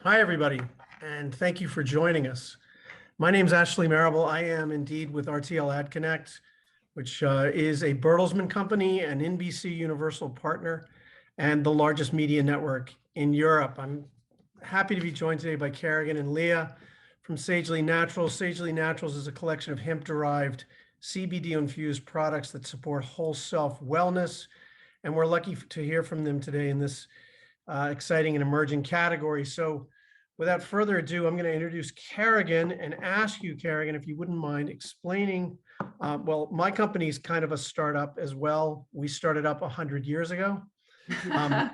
Hi, everybody, and thank you for joining us. My name is Ashley Marable. I am indeed with RTL AdConnect, which is a Bertelsmann company, an NBC Universal partner, and the largest media network in Europe. I'm happy to be joined today by Kerrigan and Leah from Sagely Naturals. Sagely Naturals is a collection of hemp-derived CBD-infused products that support whole self wellness, and we're lucky to hear from them today in this exciting and emerging category. So without further ado, I'm going to introduce Kerrigan and ask you, Kerrigan, if you wouldn't mind explaining. Well, my company is kind of a startup as well. We started up 100 years ago. I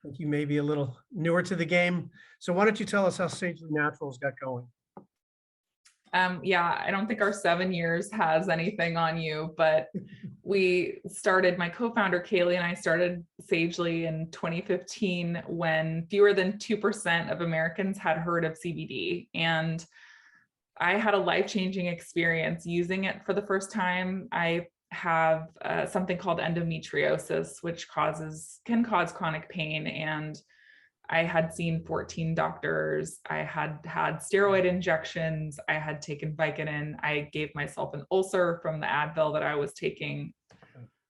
think you may be a little newer to the game. So why don't you tell us how Sagely Naturals got going? Yeah, I don't think our 7 years has anything on you, but my co-founder Kaylee and I started Sagely in 2015 when fewer than 2% of Americans had heard of CBD. And I had a life-changing experience using it for the first time. I have something called endometriosis, which can cause chronic pain. And I had seen 14 doctors. I had had steroid injections. I had taken Vicodin. I gave myself an ulcer from the Advil that I was taking.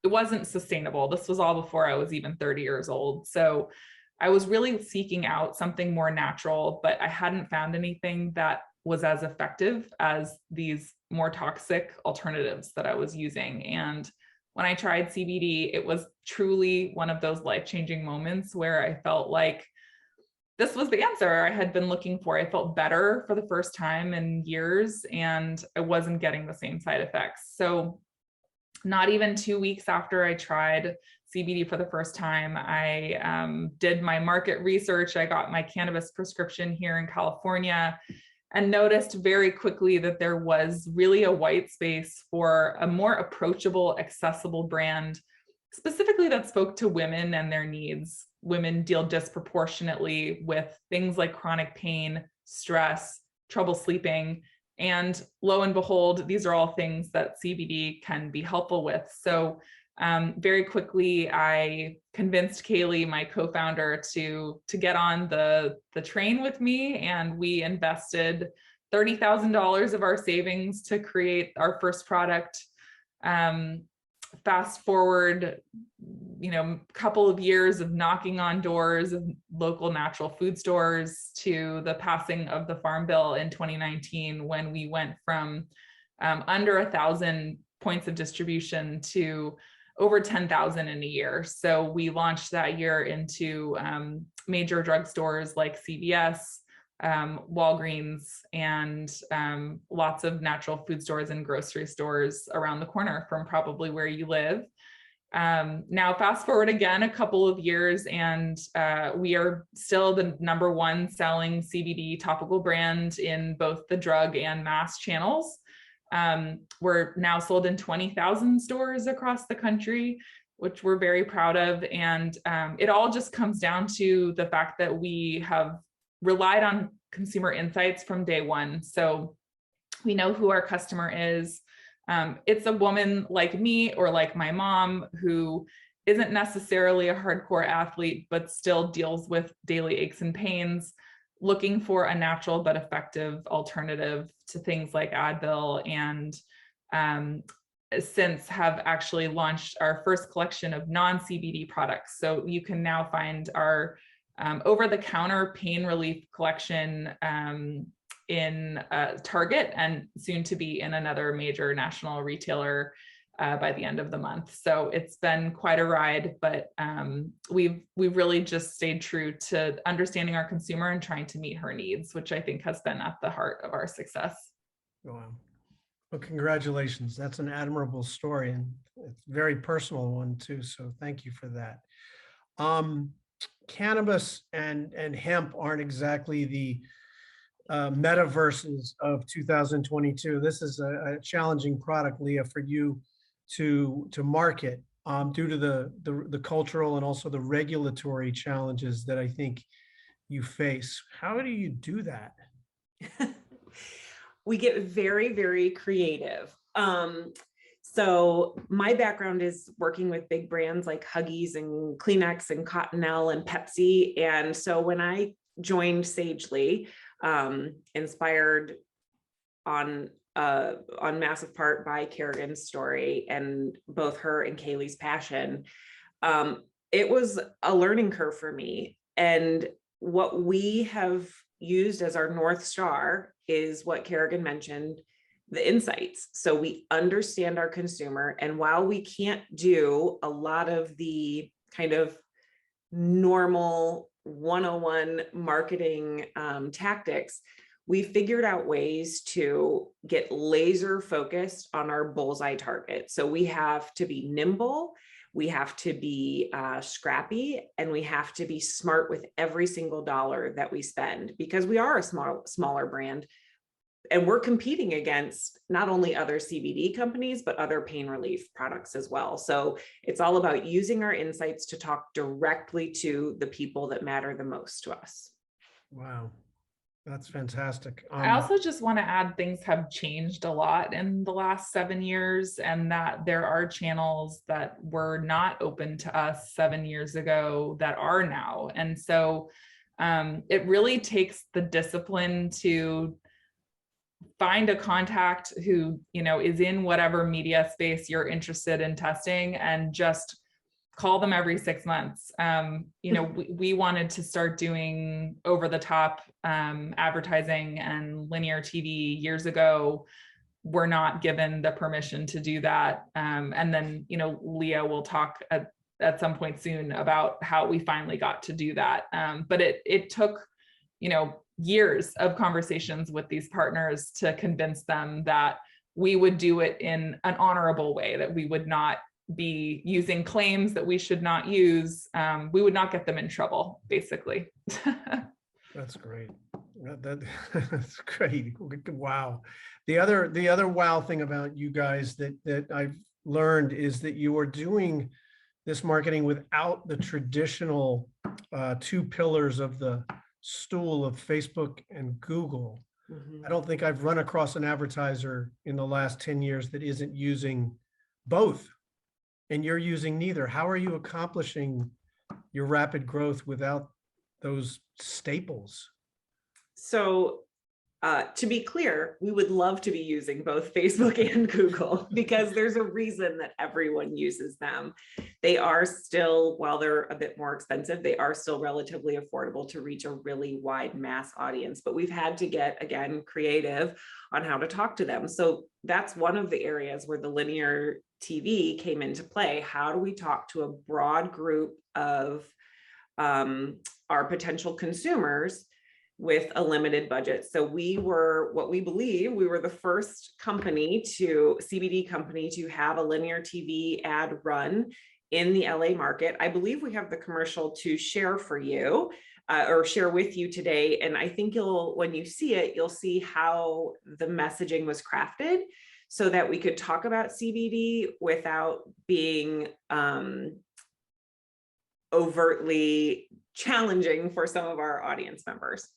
It wasn't sustainable. This was all before I was even 30 years old. So I was really seeking out something more natural, but I hadn't found anything that was as effective as these more toxic alternatives that I was using. And when I tried CBD, it was truly one of those life-changing moments where I felt like this was the answer I had been looking for. I felt better for the first time in years, and I wasn't getting the same side effects. So not even 2 weeks after I tried CBD for the first time, I did my market research. I got my cannabis prescription here in California and noticed very quickly that there was really a white space for a more approachable, accessible brand, specifically that spoke to women and their needs. Women deal disproportionately with things like chronic pain, stress, trouble sleeping, and lo and behold, these are all things that CBD can be helpful with. So very quickly, I convinced Kaylee, my co-founder, to get on the train with me, and we invested $30,000 of our savings to create our first product. Fast forward, couple of years of knocking on doors of local natural food stores to the passing of the Farm Bill in 2019, when we went from under 1,000 points of distribution to over 10,000 in a year. So we launched that year into major drugstores like CVS, Walgreens, and lots of natural food stores and grocery stores around the corner from probably where you live. Now, fast forward again a couple of years, and we are still the #1 selling CBD topical brand in both the drug and mass channels. We're now sold in 20,000 stores across the country, which we're very proud of. And it all just comes down to the fact that we have relied on consumer insights from day one. So we know who our customer is. It's a woman like me or like my mom who isn't necessarily a hardcore athlete, but still deals with daily aches and pains, looking for a natural but effective alternative to things like Advil, and since have actually launched our first collection of non-CBD products. So you can now find our over-the-counter pain relief collection in Target, and soon to be in another major national retailer by the end of the month. So it's been quite a ride, but we've really just stayed true to understanding our consumer and trying to meet her needs, which I think has been at the heart of our success. Wow. Well, congratulations. That's an admirable story, and it's a very personal one too. So thank you for that. Cannabis and hemp aren't exactly the metaverses of 2022. This is a challenging product, Leah, for you to market due to the cultural and also the regulatory challenges that I think you face. How do you do that? We get very, very creative. So my background is working with big brands like Huggies and Kleenex and Cottonelle and Pepsi. And so when I joined Sagely, inspired on massive part by Kerrigan's story and both her and Kaylee's passion. It was a learning curve for me. And what we have used as our North Star is what Kerrigan mentioned, the insights. So we understand our consumer. And while we can't do a lot of the kind of normal 101 marketing tactics, we figured out ways to get laser focused on our bullseye target. So we have to be nimble, we have to be scrappy, and we have to be smart with every single dollar that we spend, because we are a smaller brand. And we're competing against not only other CBD companies, but other pain relief products as well. So it's all about using our insights to talk directly to the people that matter the most to us. Wow. That's fantastic. I also just want to add, things have changed a lot in the last 7 years, and that there are channels that were not open to us 7 years ago that are now. And so it really takes the discipline to find a contact who, you know, is in whatever media space you're interested in testing, and just call them every 6 months. You know, we wanted to start doing over the top advertising and linear TV years ago. We're not given the permission to do that. And then, you know, Leah will talk at some point soon about how we finally got to do that. But it took, you know, years of conversations with these partners to convince them that we would do it in an honorable way, that we would not be using claims that we should not use. We would not get them in trouble, basically. That's great. That's great. Wow. The other wow thing about you guys that I've learned is that you are doing this marketing without the traditional two pillars of the stool of Facebook and Google. I don't think I've run across an advertiser in the last 10 years that isn't using both. And you're using neither. How are you accomplishing your rapid growth without those staples? So to be clear, we would love to be using both Facebook and Google, because there's a reason that everyone uses them. They are still, while they're a bit more expensive, they are still relatively affordable to reach a really wide mass audience. But we've had to get, again, creative on how to talk to them. So that's one of the areas where the linear TV came into play. How do we talk to a broad group of our potential consumers with a limited budget? So we were, what we believe, we were the first CBD company to have a linear TV ad run in the LA market. I believe we have the commercial to share for you or share with you today. And I think when you see it, you'll see how the messaging was crafted so that we could talk about CBD without being overtly challenging for some of our audience members.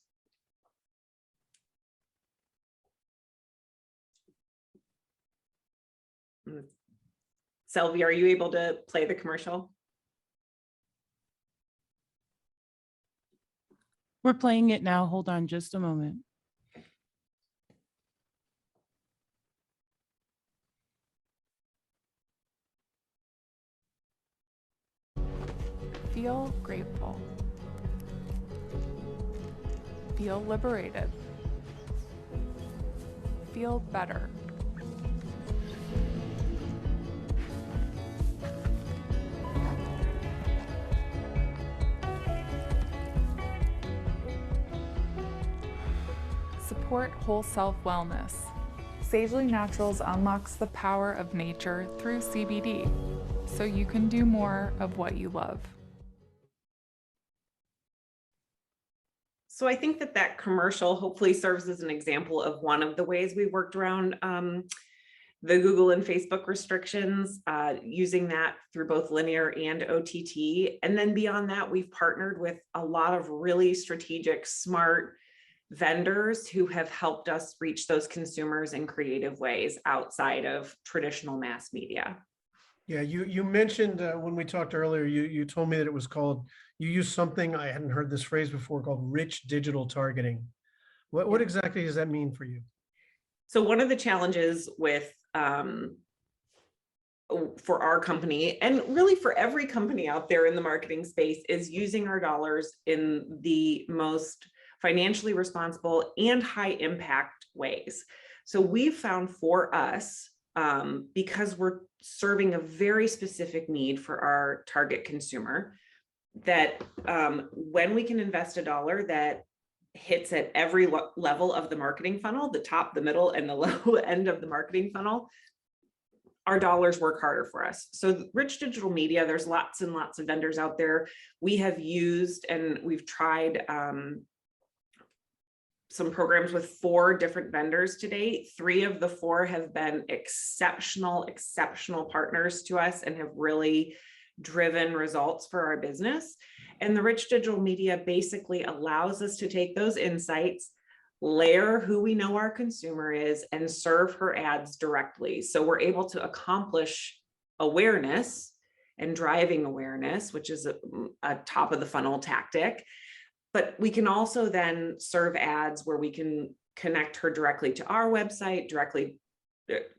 Selvi, are you able to play the commercial? We're playing it now. Hold on just a moment. Feel grateful. Feel liberated. Feel better. Support whole self wellness. Sagely Naturals unlocks the power of nature through CBD, so you can do more of what you love. So I think that commercial hopefully serves as an example of one of the ways we worked around the Google and Facebook restrictions, using that through both linear and OTT. And then beyond that, we've partnered with a lot of really strategic, smart vendors who have helped us reach those consumers in creative ways outside of traditional mass media. Yeah, you mentioned when we talked earlier, you told me that it was called, you used something, I hadn't heard this phrase before, called rich digital targeting. What exactly does that mean for you? So one of the challenges with for our company, and really for every company out there in the marketing space, is using our dollars in the most financially responsible and high impact ways. So we've found for us, because we're serving a very specific need for our target consumer, that when we can invest a dollar that hits at every level of the marketing funnel, the top, the middle, and the low end of the marketing funnel, our dollars work harder for us. So rich digital media, there's lots and lots of vendors out there. We have used and we've tried some programs with 4 different vendors to date. 3 of the 4 have been exceptional partners to us and have really driven results for our business. And the rich digital media basically allows us to take those insights, layer who we know our consumer is, and serve her ads directly. So we're able to accomplish awareness and driving awareness, which is a top of the funnel tactic. But we can also then serve ads where we can connect her directly to our website,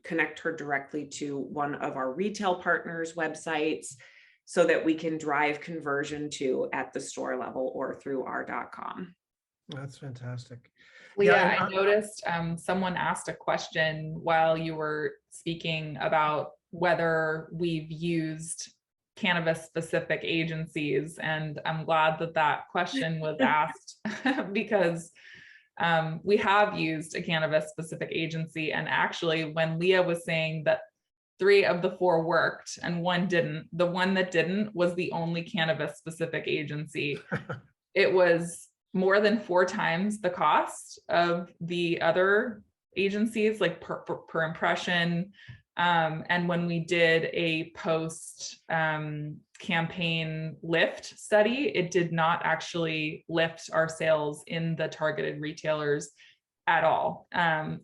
connect her directly to one of our retail partners' websites, so that we can drive conversion to at the store level or through our.com. That's fantastic. Leah, Yeah, I noticed someone asked a question while you were speaking about whether we've used cannabis specific agencies, and I'm glad that that question was asked because we have used a cannabis specific agency. And actually, when Leah was saying that 3 of the 4 worked and 1 didn't, the one that didn't was the only cannabis specific agency. It was more than 4 times the cost of the other agencies, like per impression. And when we did a post campaign lift study, it did not actually lift our sales in the targeted retailers at all.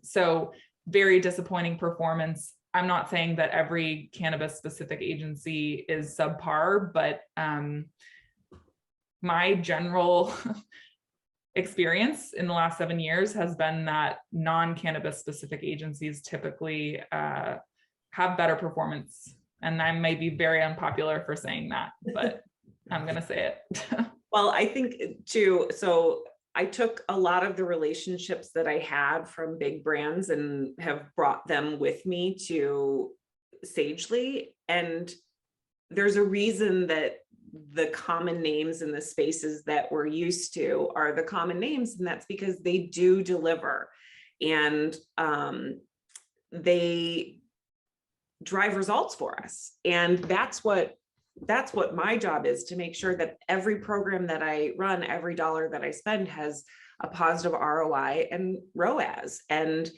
So very disappointing performance. I'm not saying that every cannabis specific agency is subpar, but my general experience in the last 7 years has been that non-cannabis specific agencies typically have better performance. And I may be very unpopular for saying that, but I'm going to say it. Well, I think too, so I took a lot of the relationships that I had from big brands and have brought them with me to Sagely. And there's a reason that the common names in the spaces that we're used to are the common names. And that's because they do deliver, and they drive results for us. And that's what my job is, to make sure that every program that I run, every dollar that I spend has a positive ROI and ROAS. And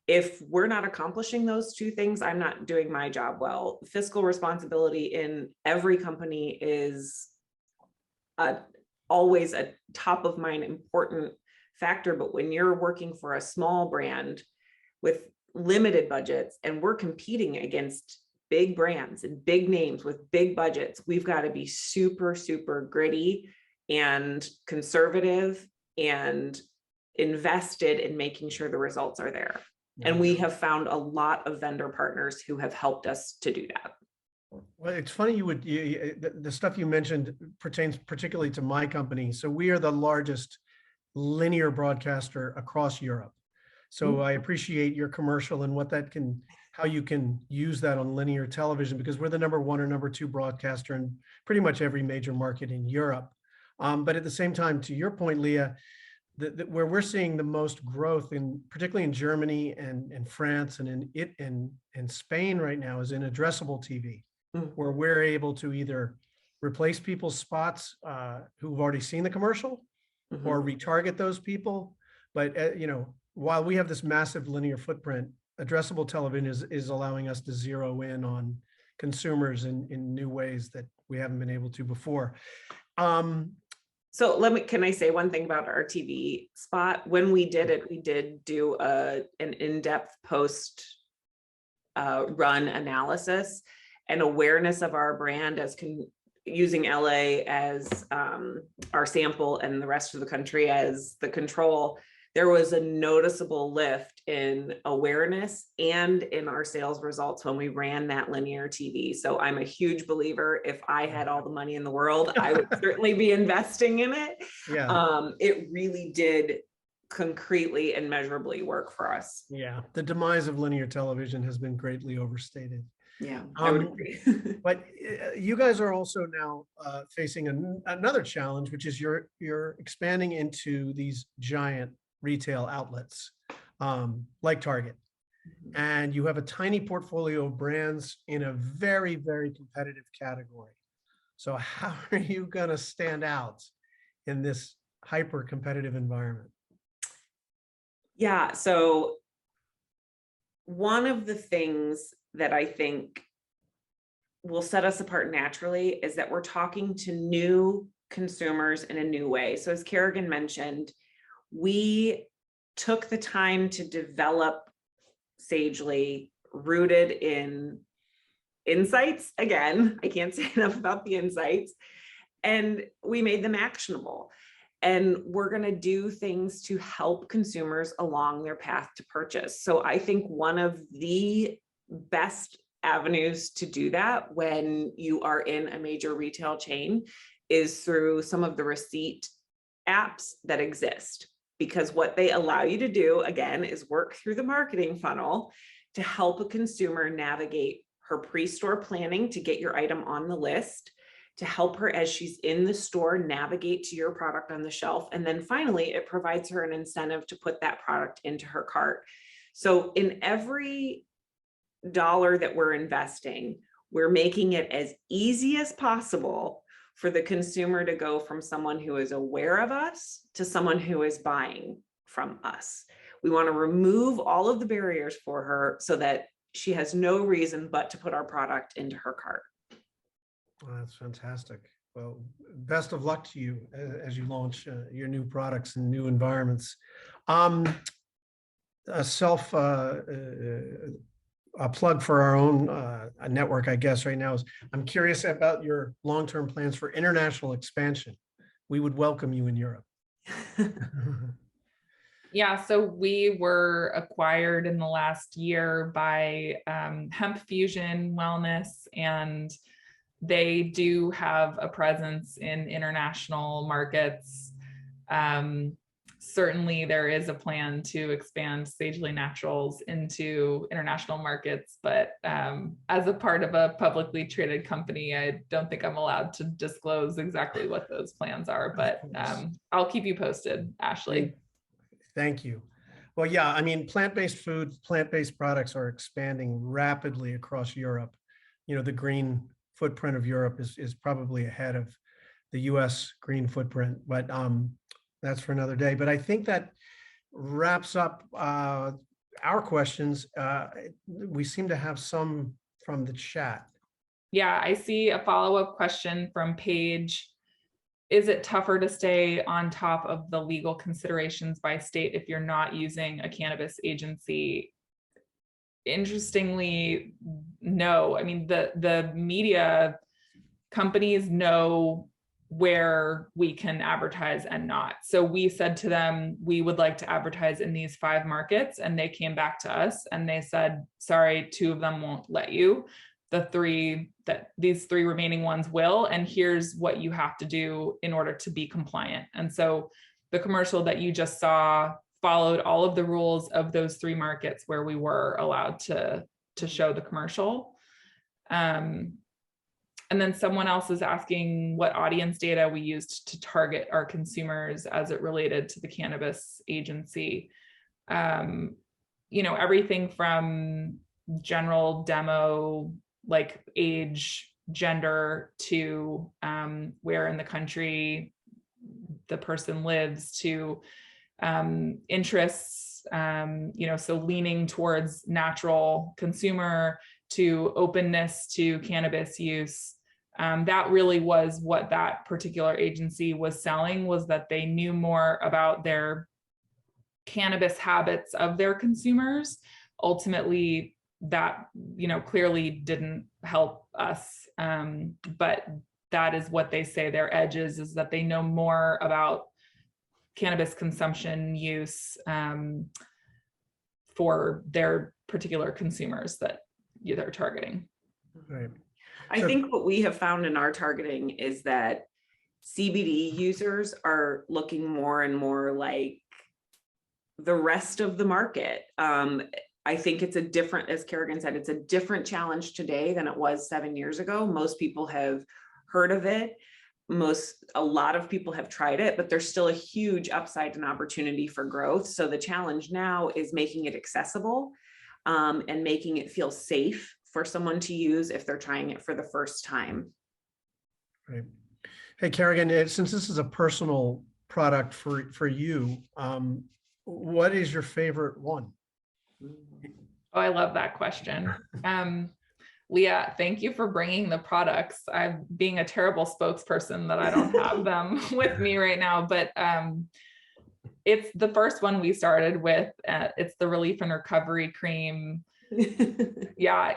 if we're not accomplishing those 2 things, I'm not doing my job well. Fiscal responsibility in every company is always a top of mind important factor. But when you're working for a small brand with limited budgets and we're competing against big brands and big names with big budgets, we've got to be super, super gritty and conservative and invested in making sure the results are there. And we have found a lot of vendor partners who have helped us to do that. Well, it's funny the stuff you mentioned pertains particularly to my company. So we are the largest linear broadcaster across Europe. So I appreciate your commercial and how you can use that on linear television, because we're the #1 or #2 broadcaster in pretty much every major market in Europe. But at the same time, to your point, Leah, where we're seeing the most growth particularly in Germany and France and in Spain right now, is in addressable TV, where we're able to either replace people's spots who've already seen the commercial or retarget those people. But while we have this massive linear footprint, addressable television is allowing us to zero in on consumers in new ways that we haven't been able to before. So can I say one thing about our TV spot? When we did it, we did do an in-depth post run analysis. and awareness of our brand as using LA as our sample and the rest of the country as the control, there was a noticeable lift in awareness and in our sales results when we ran that linear TV. So I'm a huge believer. If I had all the money in the world, I would certainly be investing in it. Yeah. It really did concretely and measurably work for us. Yeah. The demise of linear television has been greatly overstated. Yeah, I would agree. But you guys are also now facing another challenge, which is you're expanding into these giant retail outlets like Target. And you have a tiny portfolio of brands in a very, very competitive category. So how are you going to stand out in this hyper competitive environment? Yeah, so one of the things that I think will set us apart naturally is that we're talking to new consumers in a new way. So as Kerrigan mentioned, we took the time to develop Sagely rooted in insights. Again, I can't say enough about the insights, and we made them actionable. And we're going to do things to help consumers along their path to purchase. So I think one of the best avenues to do that when you are in a major retail chain is through some of the receipt apps that exist, because what they allow you to do, again, is work through the marketing funnel to help a consumer navigate her pre-store planning to get your item on the list, to help her as she's in the store navigate to your product on the shelf. And then finally, it provides her an incentive to put that product into her cart. So in every dollar that we're investing, we're making it as easy as possible for the consumer to go from someone who is aware of us to someone who is buying from us. We want to remove all of the barriers for her so that she has no reason but to put our product into her cart. Well, that's fantastic. Well, best of luck to you as you launch your new products and new environments. A plug for our own network, I guess, right now is I'm curious about your long-term plans for international expansion. We would welcome you in Europe. Yeah, so we were acquired in the last year by Hemp Fusion Wellness, and they do have a presence in international markets. Certainly there is a plan to expand Sagely Naturals into international markets, but as a part of a publicly traded company, I don't think I'm allowed to disclose exactly what those plans are, but I'll keep you posted, Ashley. Thank you. Well, yeah, I mean, plant-based food, plant-based products are expanding rapidly across Europe. You know, the green footprint of Europe is probably ahead of the US green footprint, but that's for another day. But I think that wraps up our questions. We seem to have some from the chat. Yeah, I see a follow-up question from Paige. Is it tougher to stay on top of the legal considerations by state if you're not using a cannabis agency? Interestingly, no. I mean, the media companies know where we can advertise and not. So we said to them, we would like to advertise in these 5 markets. And they came back to us and they said, sorry, 2 of them won't let you. These 3 remaining ones will, and here's what you have to do in order to be compliant. And so the commercial that you just saw followed all of the rules of those 3 markets where we were allowed to show the commercial. And then someone else is asking what audience data we used to target our consumers as it related to the cannabis agency. You know, everything from general demo, like age, gender, to where in the country the person lives, to interests, you know, so leaning towards natural consumer, to openness to cannabis use. That really was what that particular agency was selling, was that they knew more about their cannabis habits of their consumers. Ultimately, that, clearly didn't help us. But that is what they say their edge is that they know more about cannabis consumption use for their particular consumers that they're targeting. Right. I think what we have found in our targeting is that CBD users are looking more and more like the rest of the market. I think it's a different, as Kerrigan said, it's a different challenge today than it was 7 years ago. Most people have heard of it. A lot of people have tried it, but there's still a huge upside and opportunity for growth. So the challenge now is making it accessible and making it feel safe for someone to use if they're trying it for the first time. Right. Hey, Kerrigan, since this is a personal product for you, what is your favorite one? Oh, I love that question. Leah, thank you for bringing the products. I'm being a terrible spokesperson that I don't have them with me right now, but it's the first one we started with. It's the Relief and Recovery Cream. Yeah,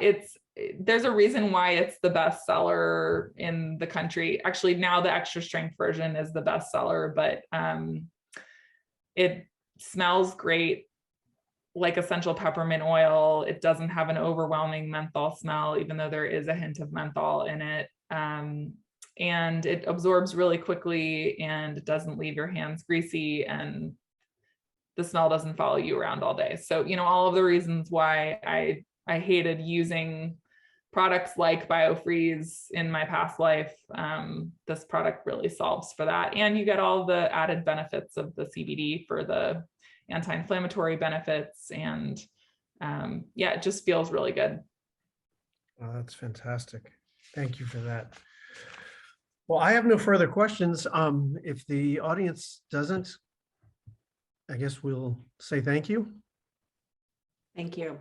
there's a reason why it's the best seller in the country. Actually, now the extra strength version is the best seller, but it smells great, like essential peppermint oil. It doesn't have an overwhelming menthol smell, even though there is a hint of menthol in it. And it absorbs really quickly, and it doesn't leave your hands greasy, and the smell doesn't follow you around all day. So, all of the reasons why I hated using products like BioFreeze in my past life, this product really solves for that. And you get all the added benefits of the CBD for the anti-inflammatory benefits. And yeah, it just feels really good. Oh, that's fantastic. Thank you for that. Well, I have no further questions. If the audience doesn't, I guess we'll say thank you. Thank you.